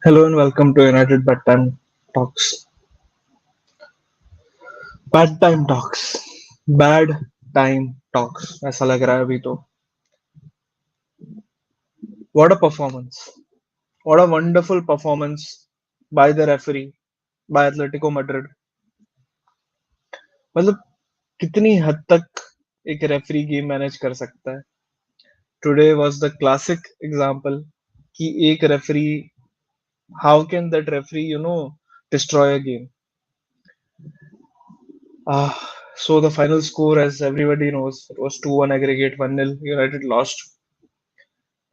Hello and welcome to United Bedtime Talks. Bedtime Talks. Bad Time Talks. ऐसा लग रहा है अभी तो. What a performance. What a wonderful performance by the referee, by Atletico Madrid. मतलब कितनी हद तक एक रेफरी गेम मैनेज कर सकता है. Today was the classic example कि एक referee, how can that referee, destroy a game. So the final score, as everybody knows, it was 2-1 aggregate, 1-0. United lost.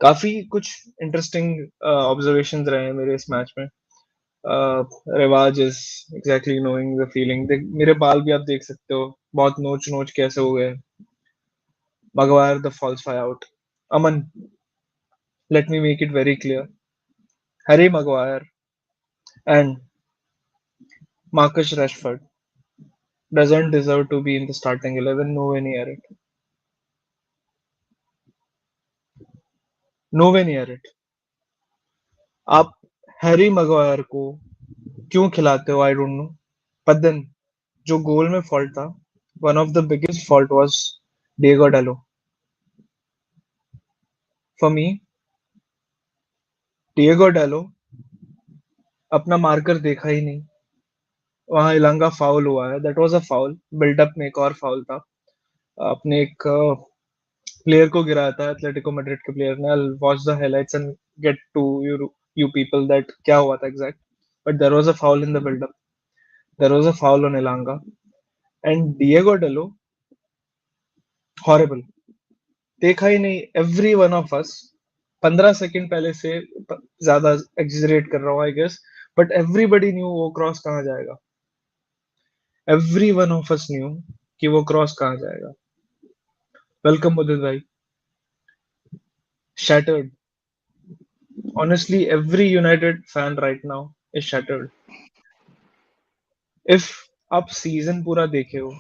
काफी कुछ इंटरेस्टिंग ऑब्जर्वेशंस रहे हैं मेरे इस मैच में. रिवाज is exactly knowing the feeling. मेरे बाल भी आप देख सकते हो, बहुत नोच नोच कैसे हो गए. Maguire the falls fie out. Aman, let me make it very clear. Harry Maguire and Marcus Rashford doesn't deserve to be in the starting 11. Nowhere near it. Nowhere near it. आप हैरी मगवायर को क्यों खिलाते हो? I don't know. But then जो goal में fault था, one of the biggest fault was Diogo Dalot. For me, Diogo Dalot अपना marker देखा ही नहीं. वहां इलांगा फाउल हुआ है, that was a foul. Buildup में एक और फाउल था. अपने एक प्लेयर को गिराया था, एथलेटिको मैड्रिड के प्लेयर ने. I watch the highlights and get to you people that क्या हुआ था exact. But there was a foul in the buildup. There was a foul on Elanga and Diogo Dalot. Horrible. देखा ही नहीं. Every one of us 15 second पहले से ज्यादा exaggerate कर रहा हूँ I guess, but everybody knew वो क्रॉस कहाँ जाएगा. Every one of us knew कि वो क्रॉस कहाँ जाएगा. वेलकम उदित भाई. Shattered. Honestly, every United fan right now is shattered. If आप सीजन पूरा देखे हो,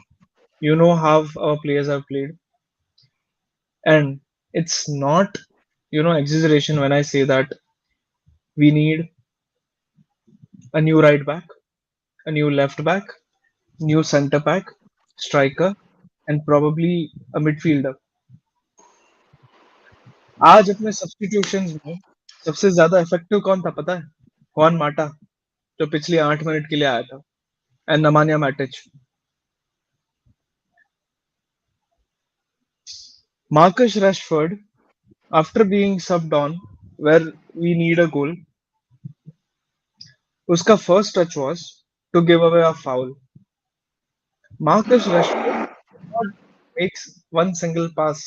you know how our players have played, and it's not, exaggeration when I say that we need a new right back, a new left back, new center back, striker, and probably a midfielder. आज अपने substitutions में सबसे ज्यादा effective कौन था पता है? कौन माटा, जो पिछले 8 मिनट के लिए आया था, and Nemanja Matic. Marcus Rashford, after being subbed on where we need a goal, उसका first touch was to give away a foul. Marcus Rashford not makes one single pass.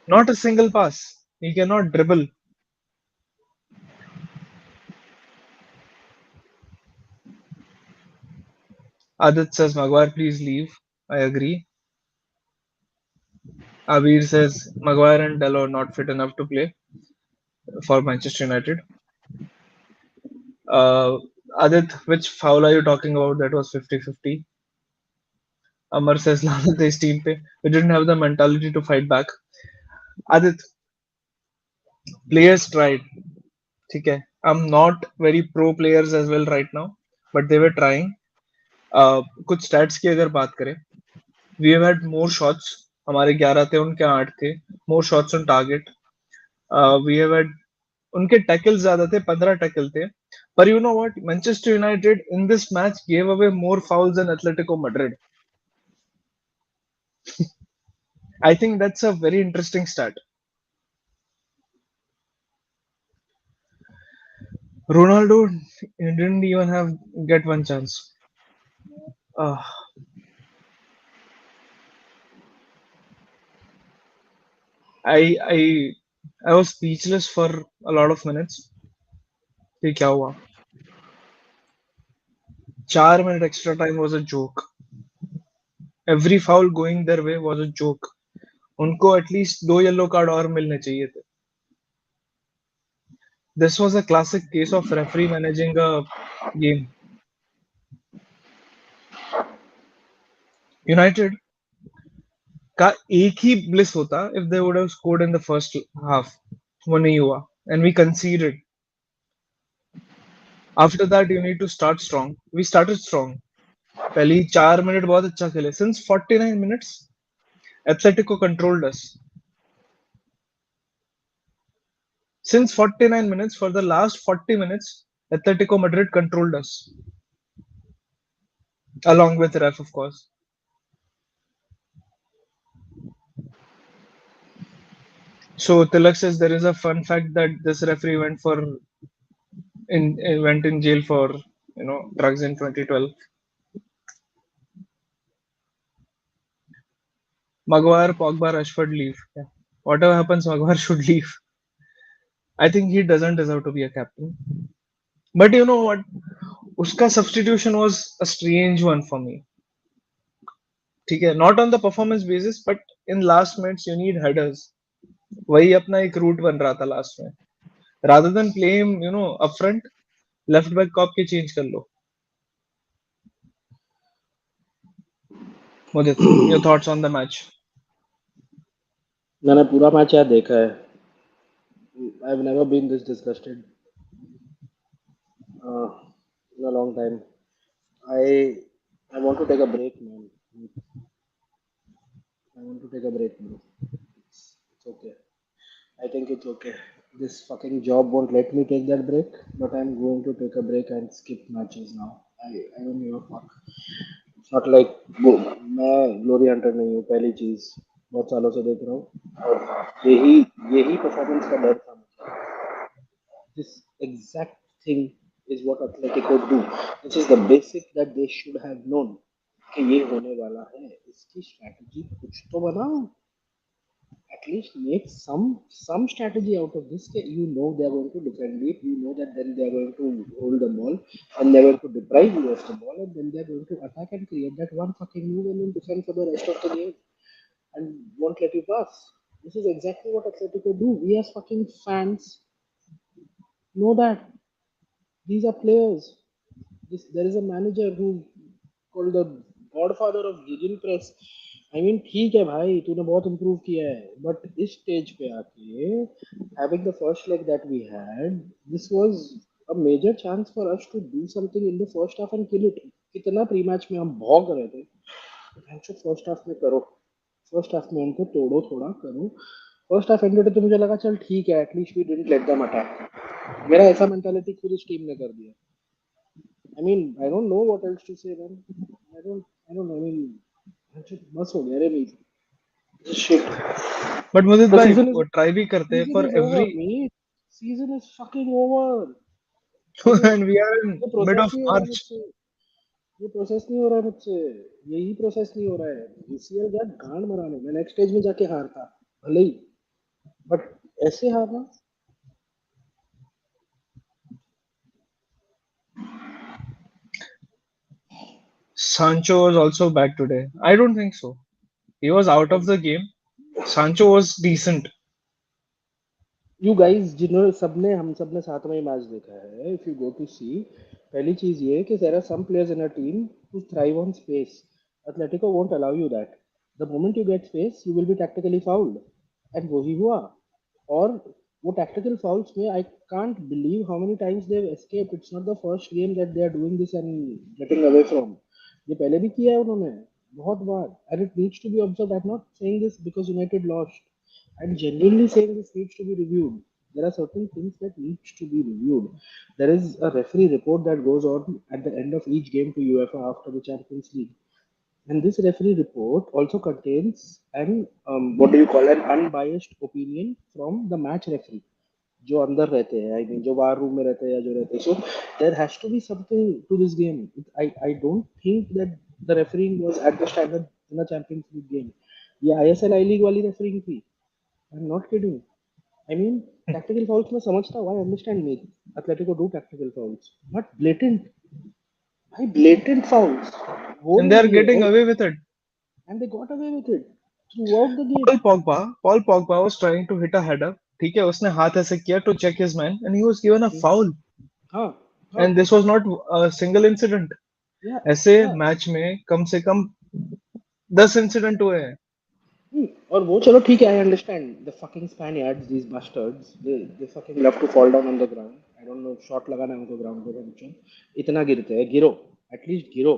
Not a single pass. He cannot dribble. Adit says, Maguire, please leave. I agree. Abir says, Maguire and Dello not fit enough to play for Manchester United. Uh, Adit, which foul are you talking about? That was 50-50. Amar says, Lana this team pe. We didn't have the mentality to fight back. Adit, players tried. ठीक है. I'm not very pro players as well right now, but they were trying. कुछ stats की अगर बात करें, we have had more shots. हमारे 11 थे, उनके 8 थे. More shots on target. We have had, उनके टैकल्स ज्यादा थे, 15 टैकल थे. पर you know what? Manchester United in this match gave away more fouls than Atletico Madrid. I think that's a very interesting stat. Ronaldo didn't even have get one chance. Uh, I I was speechless for a lot of minutes. कि क्या हुआ. 4 minute extra time was a joke. Every foul going their way was a joke. उनको at least 2 yellow card और मिलने चाहिए थे. This was a classic case of referee managing a game. United का एक ही ब्लिस होता if they would have scored in the first half. वो नहीं हुआ and we conceded. After that, you need to start strong. We started strong. पहली 4 minute बहुत अच्छा खेले. Since 49 minutes, Atletico controlled us. Since 49 minutes, for the last 40 minutes, Atletico Madrid controlled us, along with ref, of course. So Tilak says there is a fun fact that this referee went in jail for drugs in 2012. Maguire, Pogba, Rashford leave. Yeah. Whatever happens, Maguire should leave. I think he doesn't deserve to be a captain. But you know what? Uska substitution was a strange one for me. ठीक है, not on the performance basis, but in last minutes you need headers. वही अपना एक root बन रहा था last में. Rather than play him, up front, left back को आपके change कर लो. Mudit, your thoughts on the match? मैंने पूरा मैच यार देखा है. I've never been this disgusted uh, in a long time. I I want to take a break, man. I want to take a break, bro. It's okay. I think it's okay. This fucking job won't let me take that break, but I'm going to take a break and skip matches now. I don't give a fuck. It's not like मैं glory Hunter नहीं हूँ. पहली चीज बहुत सालों से देख रहा हूँ और यही यही परफॉर्मेंस का डर था मुझे. This exact thing is what Atletico do. This is the basic that they should have known कि ये होने वाला है. इसकी स्ट्रैटेजी कुछ तो बनाओ. At least make some strategy out of this. You know they are going to defend it. You know that then they are going to hold the ball and they are going to deprive you of the ball and then they are going to attack and create that one fucking move and then defend for the rest of the game and won't let you pass. This is exactly what Atletico do. We as fucking fans know that these are players. There is a manager who called the godfather of gegenpress. I mean, ठीक है भाई, तूने बहुत improve किया है, but इस stage पे आके having the first leg that we had, this was a major chance for us to do something in the first half and kill it. कितना pre-match में हम भौंक रहे थे. तो फर्स्ट हाफ में करो. फर्स्ट हाफ में उनको तोड़ो, थोड़ा करो. फर्स्ट हाफ एंडेड तो मुझे लगा चल ठीक है, at least we didn't let them attack. मेरा ऐसा मेंटालिटी खुद इस टीम ने कर दिया. I mean, I don't know what else to say, man. I don't know. I mean, बस हो गया रे भाई. Shit. But Mudit The bhai, season is वो try भी करते हैं season for is over, every. mate. Season is fucking over. I mean, And we are in ये mid प्रोसेस of नहीं हो रहा है March. मुझसे. ये प्रोसेस नहीं हो रहा है मुझसे. यही प्रोसेस नहीं हो रहा है. यूसीएल जा गांड मराने. मैं नेक्स्ट स्टेज में जाके हारता भले ही, बट ऐसे हारना. Sancho was also bad today. I don't think so. He was out of the game. Sancho was decent. You guys जिन्होंने सबने हम सबने साथ में ही मैच देखा है. If you go to see, पहली चीज ये कि there are some players in a team who thrive on space. Atletico won't allow you that. The moment you get space, you will be tactically fouled. And वही हुआ. और वो tactical fouls में I can't believe how many times they've escaped. It's not the first game that they are doing this and getting away from. ये पहले भी किया है उन्होंने बहुत बार. And it needs to be observed. I'm not saying this because United lost. I'm genuinely saying this needs to be reviewed. There are certain things that needs to be reviewed. There is a referee report that goes on at the end of each game to UEFA after the Champions League, and this referee report also contains an what do you call an unbiased opinion from the match referee. जो अंदर रहते हैं, I mean जो war room में रहते हैं या जो रहते हैं. So there has to be something to this game. I don't think that the refereeing was at the standard in a Champions League game. ये ISL I League वाली refereeing थी. I'm not kidding. I mean, tactical fouls में समझता हूँ. I understand me. Atletico do tactical fouls, but blatant, भाई blatant fouls हो And they नहीं are रही है. getting और away with it. and they got away with it throughout the game. Paul Pogba was trying to hit a header. ठीक है, उसने हाथ ऐसे किया to check his man and he was given a foul. हाँ हाँ. And this was not a single incident. Yeah ऐसे yeah. Match में कम से कम 10 इंसिडेंट हुए हैं. और वो चलो ठीक है. I understand the fucking Spaniards, these bastards, they fucking love to fall down on the ground. Don't know shot लगाना है उनको ग्राउंड पे बच्चों, इतना गिरते हैं, गिरो, एटलीस्ट गिरो।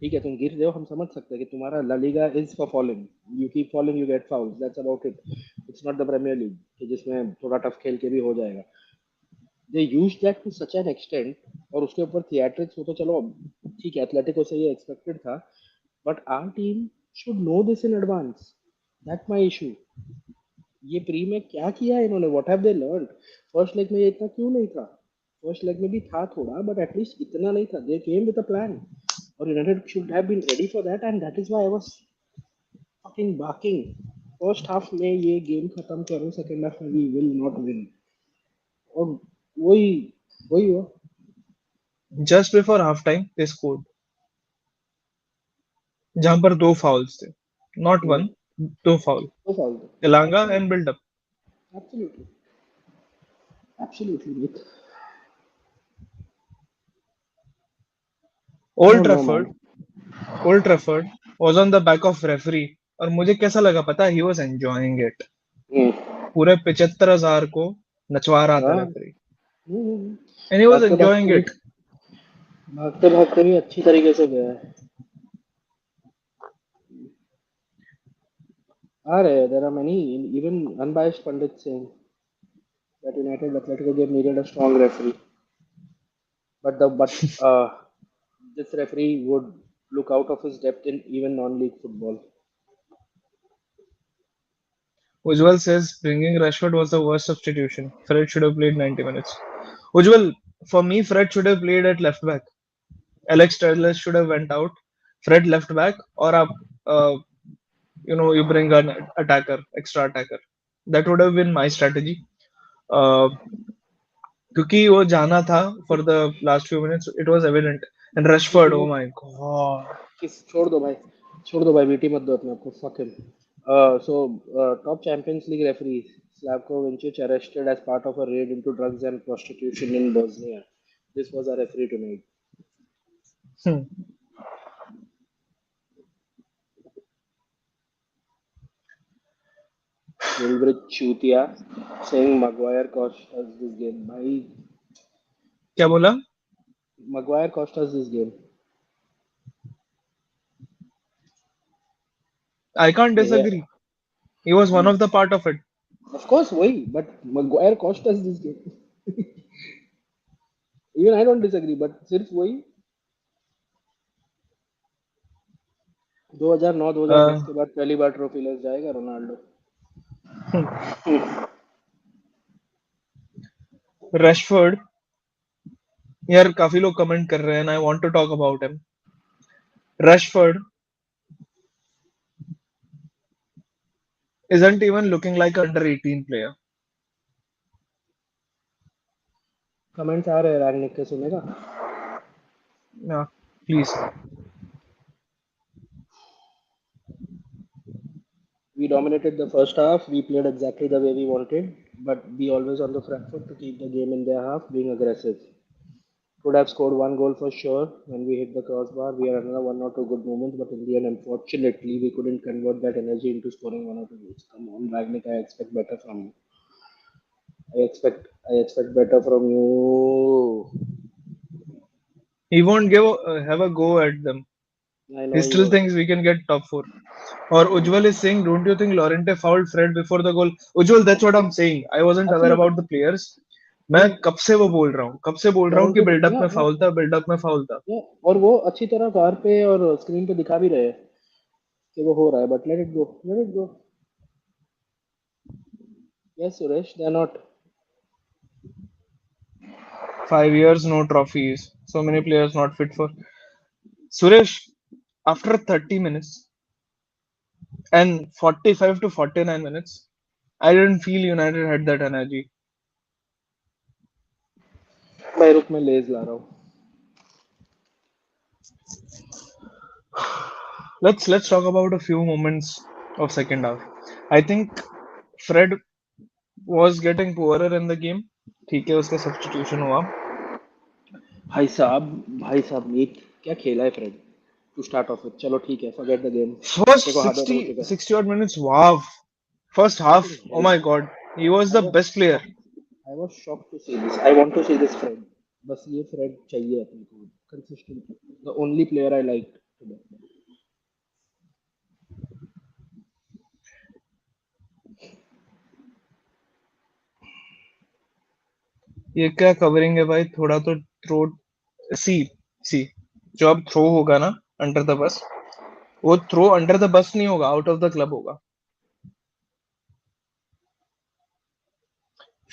ठीक है तुम गिर रहे हो, हम समझ सकते हैं कि तुम्हारा La Liga is for falling, you keep falling you get fowls, that's about it. It's not the premiere league कि जिसमें थोड़ा टफ खेल के भी हो जाएगा। दे use that to such an extent, और उसके ऊपर थिएट्रिक्स हो तो चलो ठीक है, एथलेटिको से ये एक्सपेक्टेड था, but our team should know this in advance, that my issue. ये प्री में क्या किया है इन्होंने, what have they learn? First leg में ये इतना क्यों नहीं था? फर्स्ट लेग में भी था थोड़ा, बट एटलीस्ट इतना नहीं था, they came with a plan, और United should have been ready for that, and that is why I was fucking barking. First half में ये गेम खत्म करो, सेकंड हाफ में वी विल नॉट विन, और वही वही हुआ। Just before half time they scored, जहां पर दो फाउल्स थे, नॉट वन, दो फाउल, तो फालतू, Elanga and absolutely, build up. Absolutely, absolutely with, Old oh no man. Trafford, Old Trafford was on the back of referee, और मुझे कैसा लगा पता है? He was enjoying it. पूरे 75,000 को नचवा रहा था हाँ, रेफरी, and he was भागते enjoying भागते भी, it. भागते भागते भी अच्छी तरीके से गया है। Are there are many even unbiased pundits saying that United Atletico game needed a strong referee, but this referee would look out of his depth in even non-league football. Ujjwal says bringing Rashford was the worst substitution. Fred should have played 90 minutes. Ujjwal, for me, Fred should have played at left back. Alex Telles should have went out. Fred left back, or up, uh, you bring an attacker, extra attacker. That would have been my strategy. Uh, क्योंकि वो जाना था for the last few minutes. It was evident. And If Rashford, you oh know, my god. किस छोड़ दो भाई, छोड़ दो भाई, बीटी मत दो अपने आप को, fuck him. So top Champions League referee Slavko Vincic arrested as part of a raid into drugs and prostitution in Bosnia. This was our referee tonight. Hmm. Gilbert Chutia saying Maguire cost us this game. Bhai, क्या बोला? Maguire cost us this game. I can't Yeah, disagree. He was one of the part of it. of course, why? But Maguire cost us this game. Even I don't disagree, but सिर्फ वही 2009-2010 Uh, के बाद पहली बार trophy ले जाएगा Ronaldo. Rashford, यार काफी लोग कमेंट कर रहे हैं, I want to talk about him. Rashford isn't even looking like an under 18 player. Comments आ रहे हैं, रैंगनिक के सुनेगा। Yeah, please. We dominated the first half. We played exactly the way we wanted, but be always on the front foot to keep the game in their half, being aggressive. Could have scored one goal for sure when we hit the crossbar. We had another one or two good moments, but in the end, unfortunately, we couldn't convert that energy into scoring one or two goals. Come on, Ragnik, I expect better from you. I expect better from you. He won't have a go at them. I He know you still won't. thinks we can get top four. Or Ujjwal is saying, don't you think Lorente fouled Fred before the goal? Ujjwal, that's what I'm saying. I wasn't aware Absolutely. about the players. मैं Yeah. कब से वो बोल रहा हूँ, कब से बोल रहा हूँ कि Lorente, बिल्डअप yeah, में yeah, फाउल था, बिल्डअप में फाउल था. yeah. और वो अच्छी तरह कार पे और स्क्रीन पे दिखा भी रहे हैं कि वो हो रहा है, but let it go. Yes Suresh, they are not. 5 years, no trophies. So many players not fit for. Suresh, after 30 minutes and 45 to 49 minutes, I didn't feel United had that energy. भाई रुक, मैं लेज ला रहा हूँ। Let's talk about a few moments of second half. I think Fred was getting poorer in the game. ठीक है, उसका substitution हुआ. भाई साहब, भाई साहब, मीत क्या खेला है Fred to start off with. चलो ठीक है, फॉरगेट द गेम, First देखो आदत हो 60 चुका है। 60 odd minutes. Wow. First what the half. Oh hello, my God. He was I the was best player. I was shocked to see this. I want to see this Fred. बस ये Fred चाहिए अपने को consistently. The only player I liked today. ये क्या covering है भाई, थोड़ा तो थ्रो। सी सी जो अब थ्रो होगा ना अंडर द बस, वो थ्रो अंडर द बस नहीं होगा, आउट ऑफ द क्लब होगा.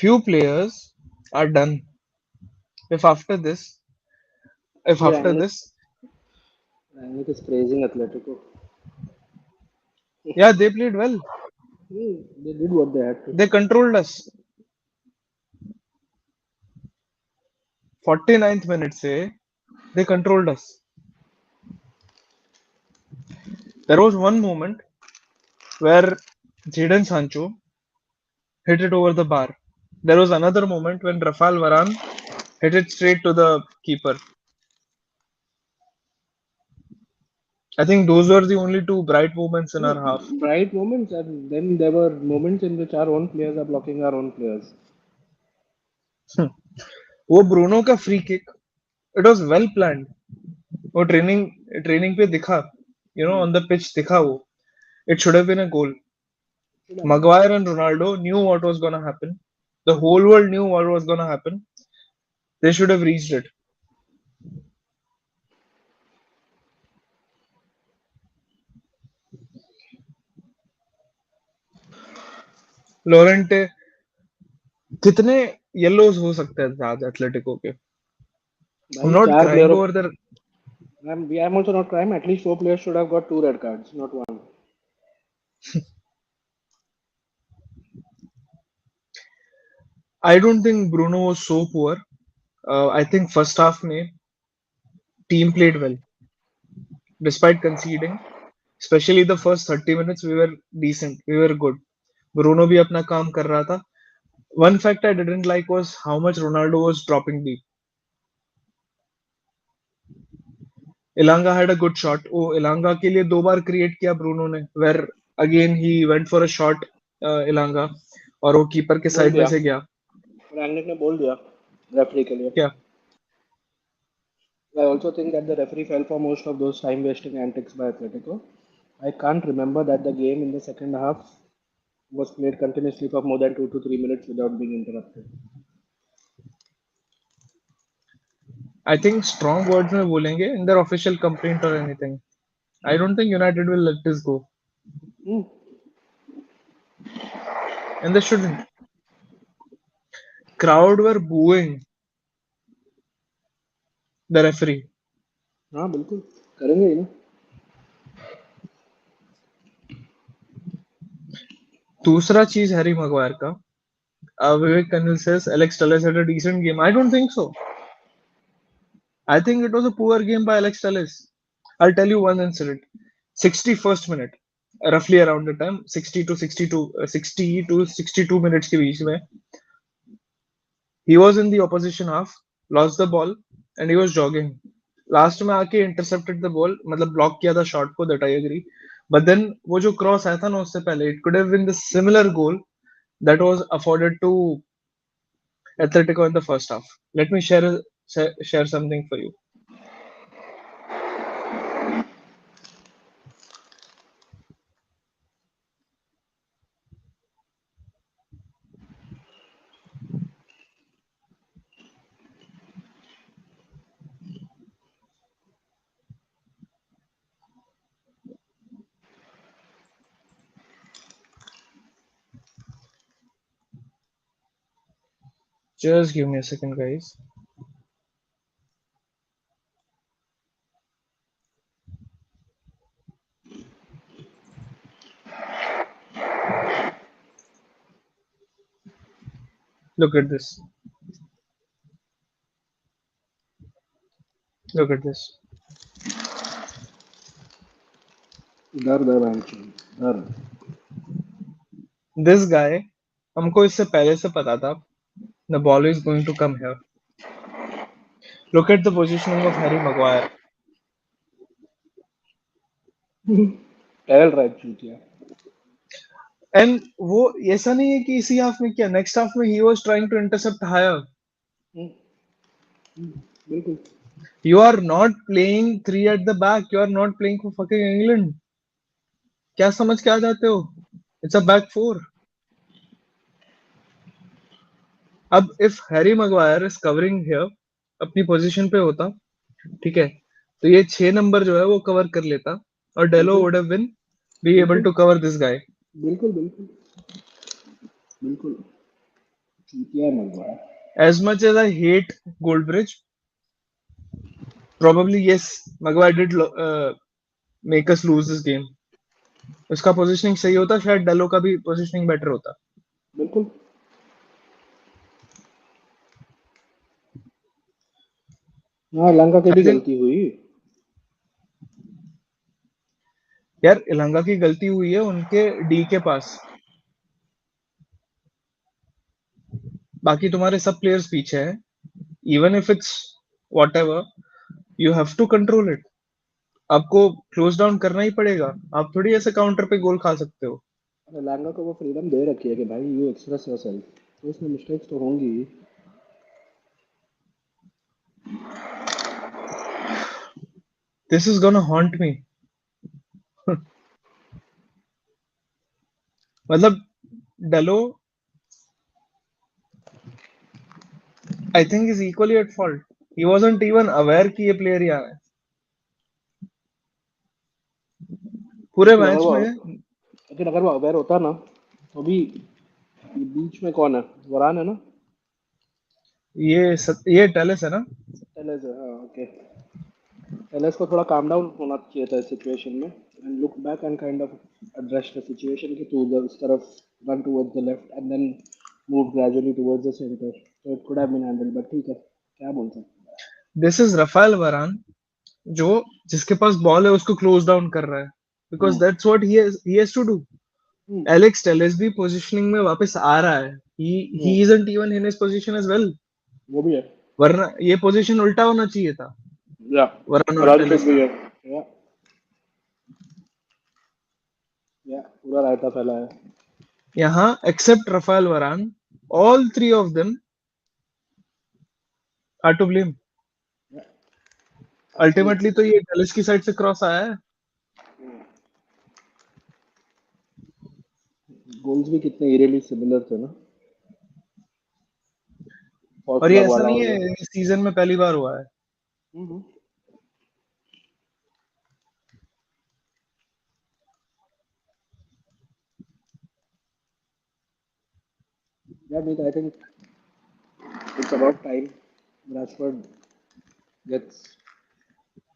Few players are done if after this, if See, after this, Rangnick is praising Atletico. yeah, they played well. They did what they had to. They controlled us. 49th minute से they controlled us. There was one moment where Jadon Sancho hit it over the bar. There was another moment when Rafael Varane hit it straight to the keeper. I think those were the only two bright moments in our half. Bright moments, and then there were moments in which our own players are blocking our own players. वो Bruno का free kick, it was well planned. वो training training पे दिखा, on the pitch दिखा वो. It should have been a goal. Should have been. Maguire and Ronaldo knew what was going to happen. The whole world knew what was going to happen. They should have reached it. Lorente, कितने yellows हो सकते हैं आज Atletico के? I'm भाई not चार crying प्लेयरों over their. I'm also not crying. At least four players should have got two red cards, not one. I don't think Bruno was so poor. I think first half में team played well despite conceding. Especially the first 30 minutes, we were decent. We were good. Bruno भी अपना काम कर रहा था. One fact I didn't like was how much Ronaldo was dropping deep. Elanga had a good shot. Oh, Elanga के लिए दो बार create किया ब्रूनो ने. Where again he went for a shot, Elanga, और वो कीपर के बोल साइड में दिया से गया. रैंगनिक ने बोल दिया रेफरी के लिए. क्या? I also think that the referee fell for most of those time wasting antics by Atletico. I can't remember that the game in the second half was played continuously for more than 2 to 3 minutes without being interrupted. I think strong words में बोलेंगे in their official complaint or anything. I don't think United will let this go, Hmm. and they shouldn't. Crowd were booing the referee. हाँ बिल्कुल करेंगे ही ना. दूसरा चीज Harry Maguire का. Vivek Kennel says Alex Telles had a decent game. I don't think so. I think it was a poor game by Alex Telles. I'll tell you one incident. 61st minute, roughly around the time, 60 to 62, 60 to 62 minutes के बीच में, he was in the opposition half, lost the ball, and he was jogging. Last में आके intercepted the ball, मतलब block किया था shot को, that I agree. But then वो जो क्रॉस आया था ना उससे पहले, it could have been the similar goal that was afforded to Atletico in the first half. Let me share something for you. Just give me a second, guys. Look at this. Look at this. डर डर डर. This guy, हमको इससे पहले से पता था, the ball is going to come here. Look at the positioning of Harry Maguire. टहल रहा है चूतिया. एंड वो ऐसा नहीं है कि इसी हाफ में किया, नेक्स्ट हाफ में ही was trying to intercept higher. बिल्कुल. You are not playing three at the back. You are not playing for fucking England. क्या समझ के आ जाते हो? It's a back four. अब if Harry Maguire is covering here, अपनी पोजीशन पे होता, ठीक है, तो ये 6 नंबर जो है वो कवर कर लेता, और डेलो बिल्कुल. would have been be able बिल्कुल. to cover this guy. बिल्कुल. बिल्कुल. बिल्कुल. चूतिया है Maguire. As much as I hate Goldbridge, probably yes, Maguire did make us lose this game. उसका पोजीशनिंग सही होता, शायद डेलो का भी पोजीशनिंग बेटर होता. बिल्कुल. हाँ, लंका की I भी think गलती हुई. यार इलांगा की गलती हुई है उनके डी के पास, बाकी तुम्हारे सब प्लेयर्स पीछे हैं. Even if it's whatever, you have to control it. आपको क्लोज डाउन करना ही पड़ेगा. आप थोड़ी ऐसे काउंटर पे गोल खा सकते हो. अरे लंका को वो फ्रीडम दे रखी है कि भाई यू एक्सप्रेस योरसेल्फ, तो उसमें मिस्टेक्स तो होंगी ही. दिस इज गोना हॉन्ट मी. मतलब डेलो I think is equally at fault. He wasn't even aware कि ये प्लेयर यहाँ है पूरे लेकिन मैच में. अगर वो अवेयर होता ना, तो भी ये बीच में कौन है? वरान है ना? ये टेलेस है ना. टेलेस है, हाँ, ओके. टेलेस को थोड़ा काम डाउन होना चाहिए था इस सिचुएशन में, and look back and kind of address the situation कि तू उधर उस तरफ run towards the left and then move gradually towards the centre, तो it could have been handled, but ठीक है, क्या बोल सकते दिस इज रफाल वरान, जो जिसके पास बॉल है उसको क्लोज डाउन कर रहा है, बिकॉज हैं. That's what he has to do. Hmm. Alex Telles भी पोजीशनिंग में वापस आ रहा है. Hmm. He isn't even in his position as well. वो भी है. वरना ये पोजीशन उल्टा होना चाहिए था, या वरन और रन पिट टेलेस भी का. है. या या पूरा रायता फैला है. यहाँ except Raphael Varane, all three of them are to blame. Ultimately absolutely. तो ये टेलेस की साइड से क्रॉस आया है. गोल्स भी कितने इरेली सिमिलर थे ना, और ये फॉल्सबर्ग ऐसा वाला नहीं और है ये. इस सीजन में पहली बार हुआ है. हम्म. या नहीं, I think it's about time Rashford gets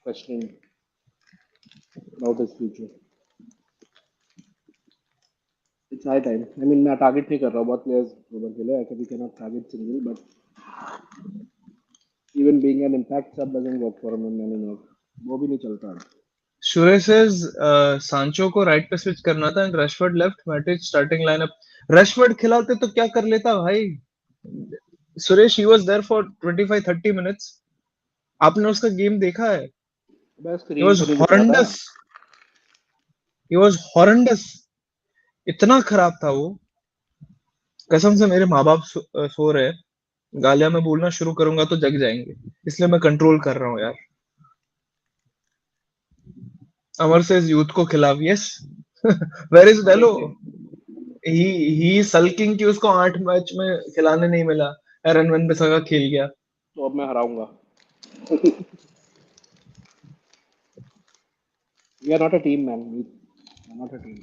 questioning about his future. It's high time. I mean मैं टारगेट नहीं कर रहा हूँ बहुत प्लेयर्स ओवर के लिए, I can not target single, but even being an impact sub doesn't work for him in many more. वो भी नहीं चलता. सुरेश सेज सांचो को राइट पे स्विच करना था and Rashford left, Matic starting lineup. Rashford खिलाते तो क्या कर लेता भाई. Suresh he was there for 25-30 minutes. आपने उसका गेम देखा है. बस ही स्क्रीन वाज पे नहीं दिख रहा था. हॉरेंडस. He was horrendous. इतना खराब था वो. कसम से मेरे माँ बाप सो रहे हैं. गालियां मैं बोलना शुरू करूंगा तो जग जाएंगे, इसलिए मैं कंट्रोल कर रहा हूँ यार. अमर से यूथ को खिलाफ, yes. Where is Delo. Obviously. He he sulking कि उसको 8 मैच में खिलाने नहीं मिला. एरन वन बिसाका खेल गया. तो अब मैं हराऊंगा. We are not a team man, we are not a team.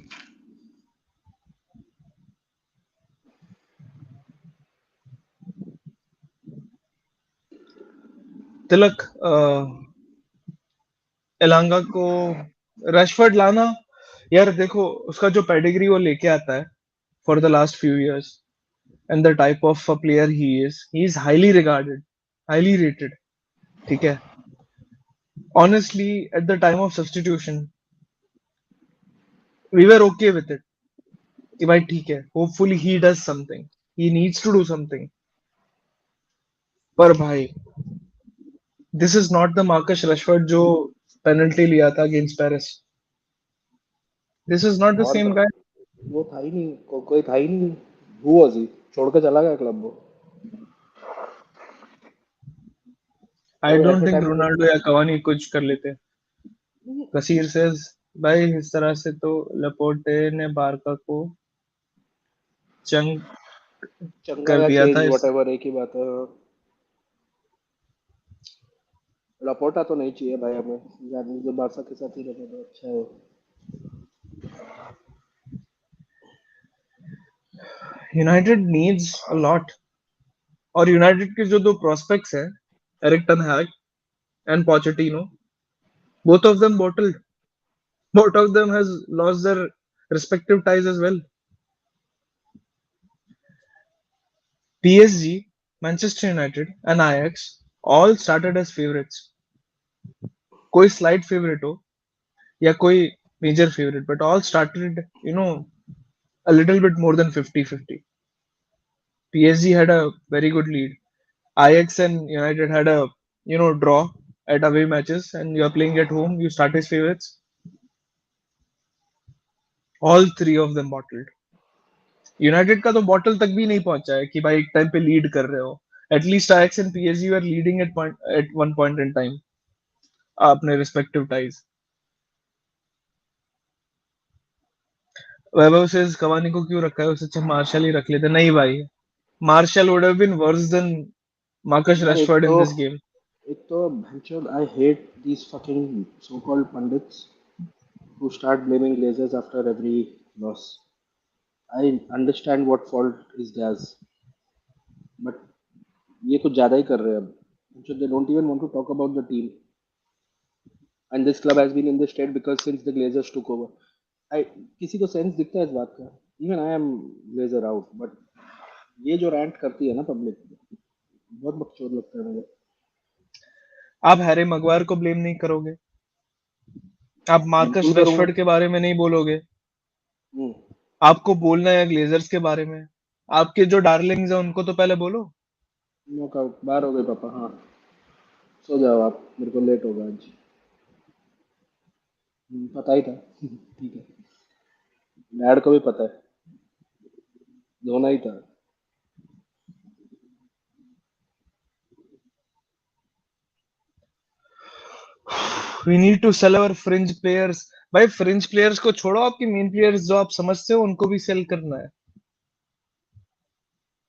तिलक एलांगा को रशफर्ड लाना. यार देखो उसका जो पेडिग्री वो लेके आता है for the last few years, and the type of player he is highly regarded, highly rated. ठीक है. Honestly at the time of substitution we were okay with it कि भाई ठीक है, hopefully he does something, he needs to do something. पर भाई this is not the Marcus Rashford जो penalty लिया था against Paris. This is not the और सेम गाय. वो था ही नहीं, कोई था ही नहीं। Who was he? छोड़ के चला गया क्लब वो। आई कोई डोंट ऐसे थिंक टाइम पे रोनाल्डो या कवानी कुछ कर लेते। कसीर सेज, भाई इस तरह से तो लपोर्टे ने बारका को चंग चंगा कर या दिया था चेंज इस। व्हाटएवर एक ही बात है। लपोटा तो नहीं चाहिए भाई हमें, जाने जो बारसा के साथ ही रहे तो अच्छा है वो। United needs a lot. और यूनाइटेड के जो दो प्रोस्पेक्ट्स हैं, Erik ten Hag and Pochettino, both of them bottled. Both of them has lost their respective ties as well. PSG, Manchester United, and Ajax all started as favorites. कोई slight favorite हो या कोई major favorite, but all started, a little bit more than 50-50. PSG had a very good lead. Ajax and United had a draw at away matches, and you are playing at home. You start as favorites. All three of them bottled. United का तो bottle तक भी नहीं पहुंचा है कि भाई एक टाइम पे लीड कर रहे हो. At least Ajax and PSG were leading at one point in time अपने रिस्पेक्टिव टाइज. वैभव से कवानी को क्यों रखा है, उससे अच्छा मार्शल ही रख लेते. नहीं भाई, Martial would have been worse than Marcus यार रैशफोर्ड इन दिस गेम. एक तो भैंचोद I hate these fucking so called pundits who start blaming Glazers after every loss. I understand what fault is theirs, but ये कुछ ज्यादा ही कर रहे हैं अब. So they don't even want to talk about the team. And this club has been in this state because since the Glazers took over. I किसी को sense दिखता है इस बात का? Even I am Glazer out, but ये जो rant करती है ना पब्लिक, बहुत बकचोद लगता है मुझे. आप हैरी मगवार को ब्लेम नहीं करोगे, आप मार्कस बिल्कुल करूंगा. रैशफोर्ड के बारे में नहीं बोलोगे, हम्म. आपको बोलना है ग्लेजर्स के बारे में. आपके जो डार्लिंग्स हैं उनको तो पहले बोलो. नॉकआउट बाहर हो गए पापा. हाँ, सो जाओ आप, मेरे को लेट होगा आज. पता ही था. ठीक है. डैड को भी पता है, धोना ही था. We need to sell our fringe players. भाई फ्रिंज प्लेयर्स को छोड़ो, आपकी मेन प्लेयर्स जो आप समझते हो उनको भी सेल करना है.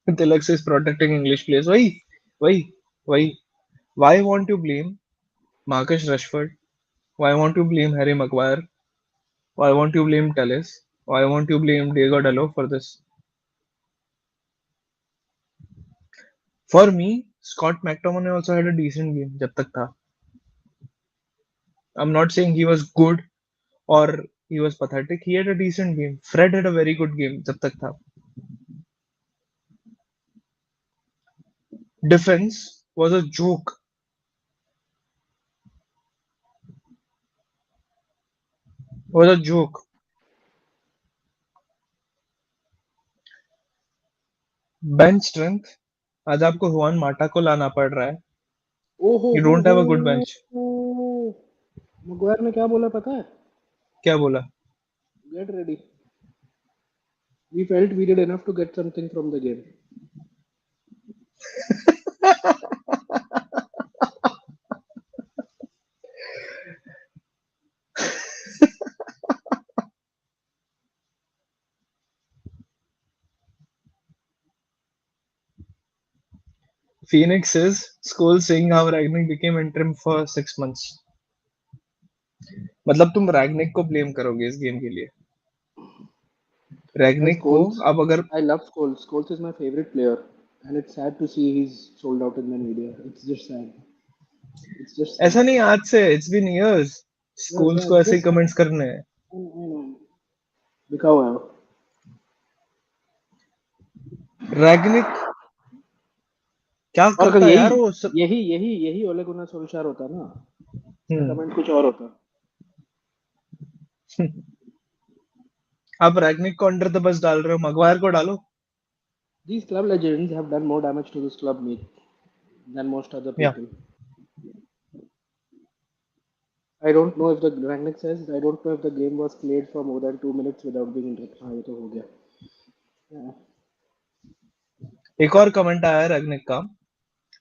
तिलक से प्रोटेक्टिंग इंग्लिश प्लेयर्स. वही. Why won't you blame Marcus Rashford? Why won't you blame Harry Maguire? Why won't you blame Telles? Why won't you blame Diego Dallo for this? For me, Scott McTominay also had a decent game जब तक था. I'm not saying he was good or he was pathetic. He had a decent game. Fred had a very good game जब तक था. Defense was a joke. Was a joke. Bench strength. आज आपको Hwan माटा को लाना पड़ रहा है. ओ You don't हो. have a good bench. Maguire ने क्या बोला पता है? क्या बोला? Get ready. We felt we did enough to get something from the game. Phoenix says Scholes saying how Ragnick became interim for 6 months. मतलब तुम रैगनिक को ब्लेम करोगे इस गेम के लिए. By रैगनिक को Scholes, अब अगर I love Scholes. Scholes is my favorite player, and it's sad to see he's sold out in the media. It's just sad. It's just sad. ऐसा नहीं आज से, it's been years Yeah, schools yeah, को it's ऐसे ही just sad. Comments करने हैं. I know. बिका हुआ है वो. रैगनिक क्या और अगर करता है यही यार वो सब. यही यही यही ओले गुना सोल्शार होता ना, इसका हम्म. कमेंट कुछ और होता. आप रैगनिक को अंडर द बस डाल रहे हो, मगवायर को डालो. These club legends have done more damage to this club than most other या people. I don't know if the Rangnick says I don't know if the game was played for more than 2 minutes without being interrupted. हाँ ये तो हो गया. Yeah. एक और comment आया है रगनिक का.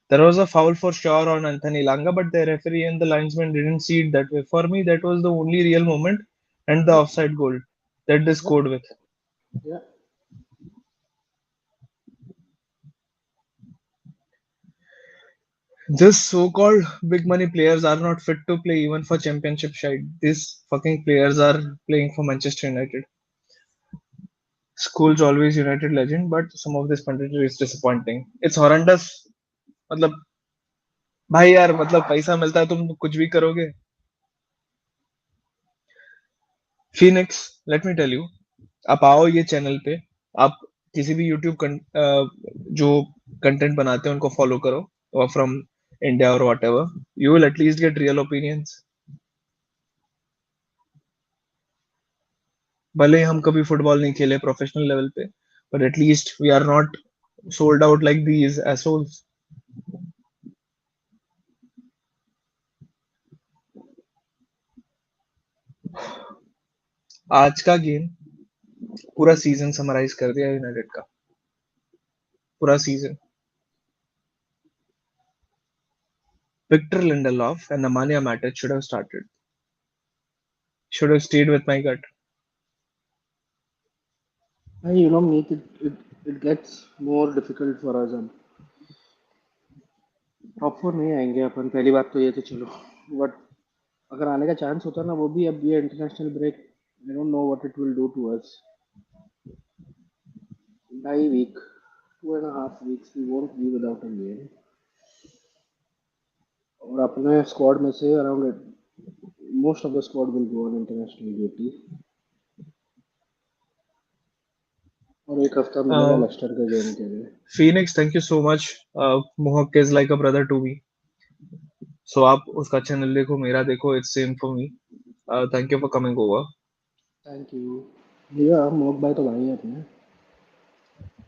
There was a foul for sure on Anthony Langa, but the referee and the linesman didn't see it that way. For me, that was the only real moment and the Yep. offside goal that they Yep. scored with. Yeah. These so-called big money players are not fit to play even for championship side. These fucking players are playing for Manchester United. School's always United legend, but some of this punditry is disappointing. It's horrendous. मतलब भाई यार मतलब पैसा मिलता है तुम कुछ भी करोगे. Phoenix let me tell you, आप आओ ये चैनल पे, आप किसी भी यूट्यूब जो कंटेंट बनाते हैं उनको फॉलो करो और फ्रॉम इंडिया और whatever, you will at least get real opinions. भले ही हम कभी फुटबॉल नहीं खेले प्रोफेशनल लेवल पे, but at least we are not sold out like these assholes. आज का गेम पूरा सीजन समराइज कर दिया यूनाइटेड का, पूरा season. Victor Lindelof and Nemanja Matic should have started. Should have stayed with my gut. And you know, make it gets more difficult for us. अब top four नहीं आएंगे अपन, पहली बात तो ये तो चलो. बट अगर आने का चांस होता ना, वो भी अब ये international break, I don't know what it will do to us. 2.5 week, 2.5 weeks we won't be without a game. और अपने स्क्वाड में से around most of the squad will go on international duty. और एक हफ्ता मिलेगा Uh, लेस्टर के game के लिए. Phoenix, thank you so much. Mohawk is like a brother to me. So आप उसका चैनल देखो, मेरा देखो. It's same for me. Thank you for coming over. Thank you. भैया मोक भाई तो भाई है अपने.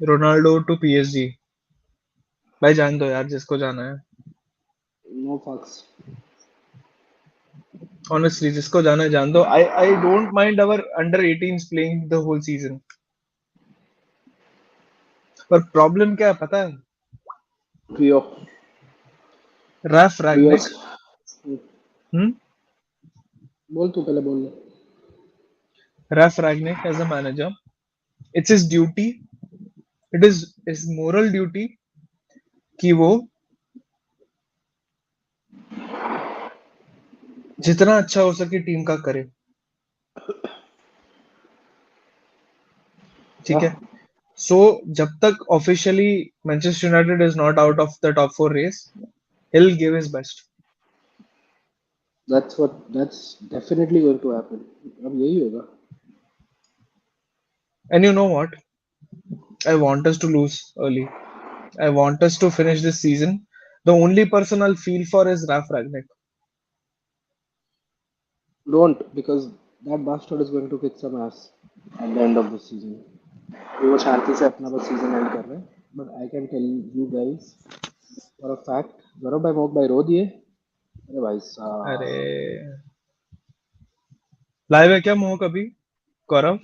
Ronaldo to PSG. भाई जान दो यार जिसको जाना है. नो फक्स. Honestly, जिसको जाना है जान दो. I don't mind our under 18s playing the whole season. पर प्रॉब्लम क्या है पता है? रियो. Raf रियो. Ragnick. Hmm? बोल तू पहले बोल ले. Raf Ragnick as a manager. It's his duty. It is his moral duty कि वो जितना अच्छा हो सके टीम का करे. ठीक Yeah, है. सो जब तक officially Manchester United is not out of the top four race, he'll give his best. that's definitely going to happen. अब यही होगा. And you know what? I want us to lose early. I want us to finish this season. The only person I'll feel for is Raf Ragnick. Don't, because that bastard is going to kick some ass at the end of the season. अभी वो शांति से अपना बस season and कर रहे हैं. But I can tell you guys for a fact, Gaurav भाई मोक भाई रो दिए. अरे भाई अरे साहब. लाइव है क्या मोह कभी? गौरव.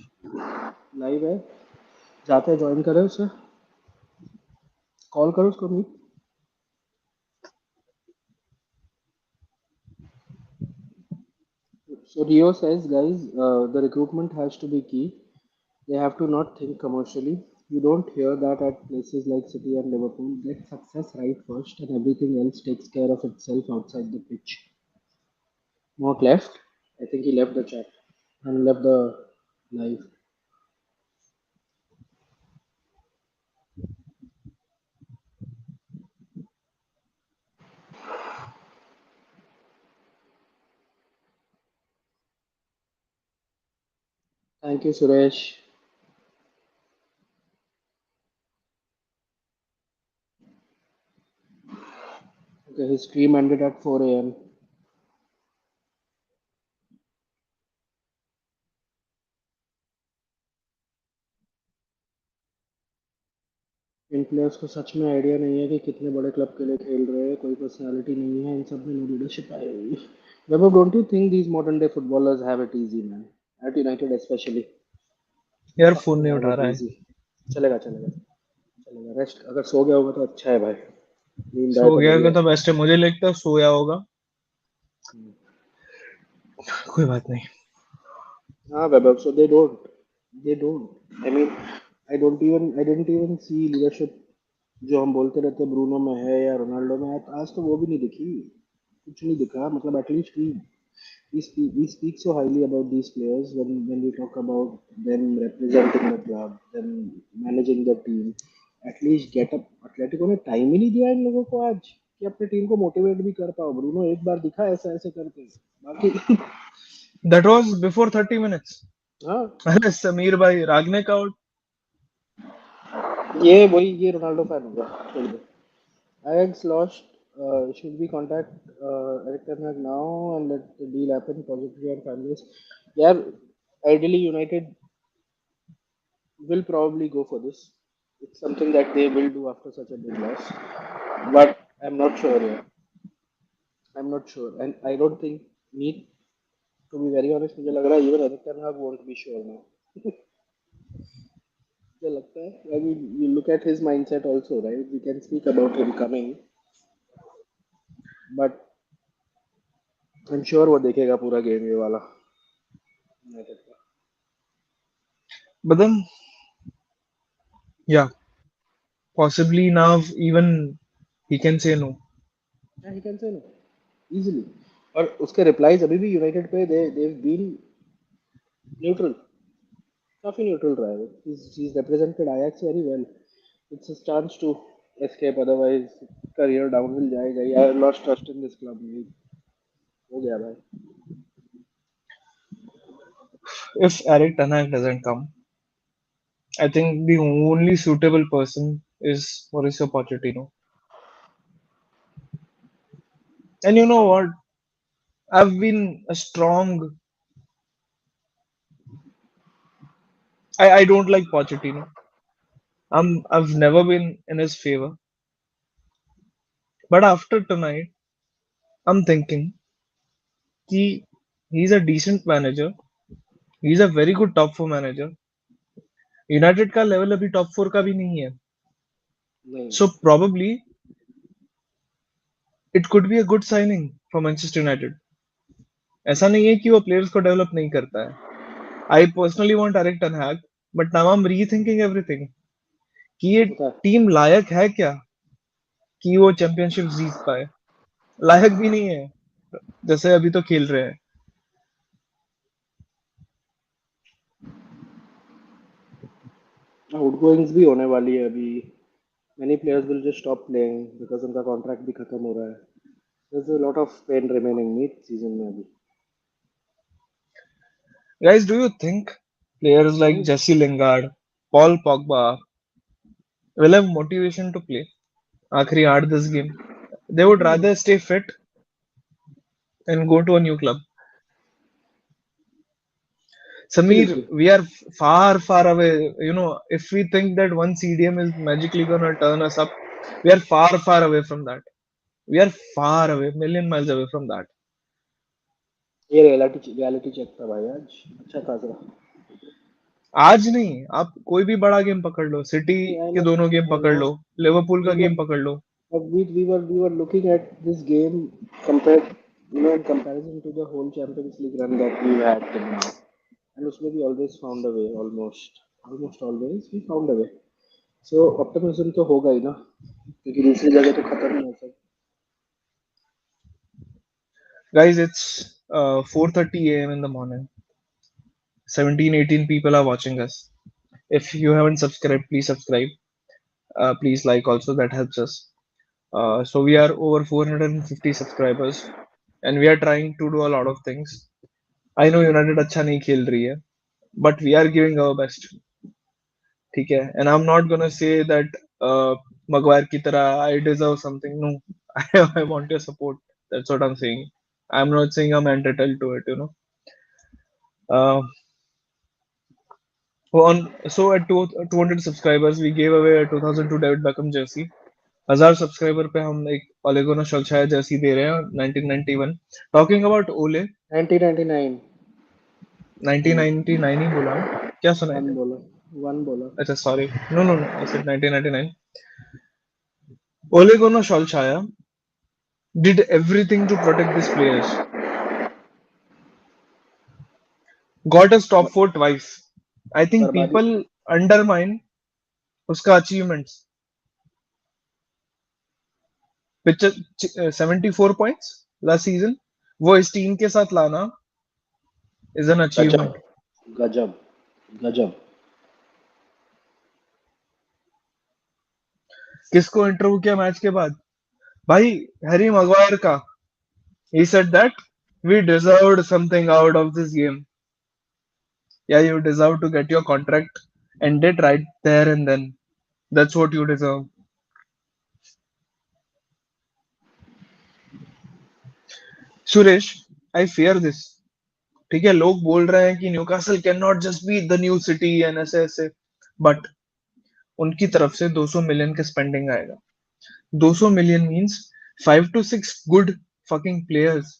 लाइव है. जाते ज्वाइन करें उसे. कॉल करो उसको भी. So Rio says, guys, the recruitment has to be key. They have to not think commercially. You don't hear that at places like City and Liverpool. Get success right first, and everything else takes care of itself outside the pitch. Mark left. I think he left the chat and left the live. Thank you, Suresh. Okay, his stream ended at 4 a.m. In players को सच में idea नहीं है कि कितने बड़े club के लिए खेल रहे हैं. कोई पर्सनालिटी नहीं है इन सब में. नो लीडरशिप आई हुई. Webber, don't you think these modern day footballers have it easy, man? At United especially, they यार फोन fucking नहीं have उठा it रहा है. easy. चलेगा चलेगा चलेगा. रेस्ट अगर सो गया होगा तो अच्छा है भाई. नींद आए सो तो गया बढ़िया होगा है. तो बेस्ट है, मुझे लगता है सोया होगा. कोई बात नहीं. हाँ Webber, so they don't. I mean, I didn't even see leadership जो हम बोलते रहते ब्रूनो में है या रोनाल्डो में है, तो आज तो वो भी नहीं दिखी. कुछ नहीं दिखा, मतलब at least we speak so highly about these players when we talk about them representing the club, them managing the team. At least get up. Atletico ने टाइम ही नहीं दिया इन लोगों को आज कि अपनी टीम को मोटिवेट भी कर पाओ. ब्रूनो एक बार दिखा ऐसा ऐसे करके, बाकी दैट वाज बिफोर 30 मिनट्स. हाँ. अरे समीर भाई रागने का आउट. ये रोनाल्डो फैन होगा. छोड़ दो. Ajax lost. Should we contact Eric Ten Hag now and let the deal happen positively on fan base? Yeah, ideally United will probably go for this. It's something that they will do after such a big loss. But I'm not sure. Yeah, I'm not sure, and I don't think me. To be very honest, मुझे लग रहा है even Eric Ten Hag won't be sure now. मुझे लगता है. I mean, you look at his mindset also, right? We can speak about him coming, but I'm sure वो देखेगा पूरा गेम ये वाला United का. But then, yeah, possibly now even he can say no. Yeah, he can say no easily. और उसके replies अभी भी यूनाइटेड पे they've been neutral. काफी neutral रहा है वो. He's represented Ajax very well. It's his chance to escape, otherwise career downhill जाएगा. I lost trust in this club. हो गया भाई. If Eric Ten Hag doesn't come, I think the only suitable person is Mauricio Pochettino. And you know what? I've been a strong. I don't like Pochettino. I've never been in his favor. But after tonight, I'm thinking he's a decent manager. He's a very good top four manager. United का level अभी top four का भी नहीं है. नहीं. So probably it could be a good signing for Manchester United. ऐसा नहीं है कि वो प्लेयर्स को डेवलप नहीं करता है. I personally want Erik ten Hag, but now I am rethinking everything कि ये पता है. टीम लायक है क्या कि वो चैंपियनशिप जीत पाए. लायक भी नहीं है जैसे अभी तो खेल रहे हैं. आउटगोइंग्स भी होने वाली है अभी. Many players will just stop playing because उनका कॉन्ट्रैक्ट भी खत्म हो रहा है. There's a lot of pain remaining mid season में अभी. Guys, do you think players like Jesse Lingard, Paul Pogba will have motivation to play आखिरी 8-10 game? They would rather stay fit and go to a new club. Samir, Absolutely. we are far, far away. If we think that one CDM is magically gonna turn us up, we are far, far away from that. We are far away, million miles away from that. ये reality check था भाई आज. अच्छा खासा. आज नहीं, आप कोई भी बड़ा गेम पकड़ लो, सिटी नहीं, के दोनों गेम I पकड़ know. लो, लिवरपूल का नहीं, गेम पकड़ लो. but we were looking at this game compared, in comparison to the whole Champions League run that we've had till now. And उसमें we always found a way, almost always we found a way. So optimism तो होगा ही ना, क्योंकि दूसरी जगह तो खत्म ही है सब. Guys, it's 4:30 a.m. in the morning. 17, 18 people are watching us. If you haven't subscribed, please subscribe. Please like also, that helps us. So we are over 450 subscribers, and we are trying to do a lot of things. I know United अच्छा नहीं खेल रही है, but we are giving our best. ठीक है, and I'm not gonna say that Maguire की तरह I deserve something. No, I want your support. That's what I'm saying. I'm not saying I'm entitled to it. Uh, so at 200 subscribers, we gave away a 2002 David Beckham jersey. 1000 subscriber पे हम एक ओलेगुना सोल्शायर Jersey दे रहे हैं 1991। Talking about ओले, 1999। 1999 ही बोला ना, क्या सुनाई वन दे? बोला, वन बोला। अच्छा sorry, no no no, I said 1999। Ole Gunnar Solskjaer did everything to protect these players. Got us top four twice. I think बर्बादी। people undermine उसका achievements. Picture 74 points last season, वो इस team के साथ लाना is an गजब, achievement. गजब, गजब। किसको इंटरव्यू किया मैच के बाद? भाई, हैरी मगवायर का। He said that we deserved something out of this game. या you deserve to get your contract ended right there and then. That's what you deserve. Suresh, I fear this. ठीक है, लोग बोल रहे हैं कि Newcastle can not just be the new city and ऐसे ऐसे, बट उनकी तरफ से 200 मिलियन का स्पेंडिंग आएगा। 200 million means 5 to 6 good fucking players,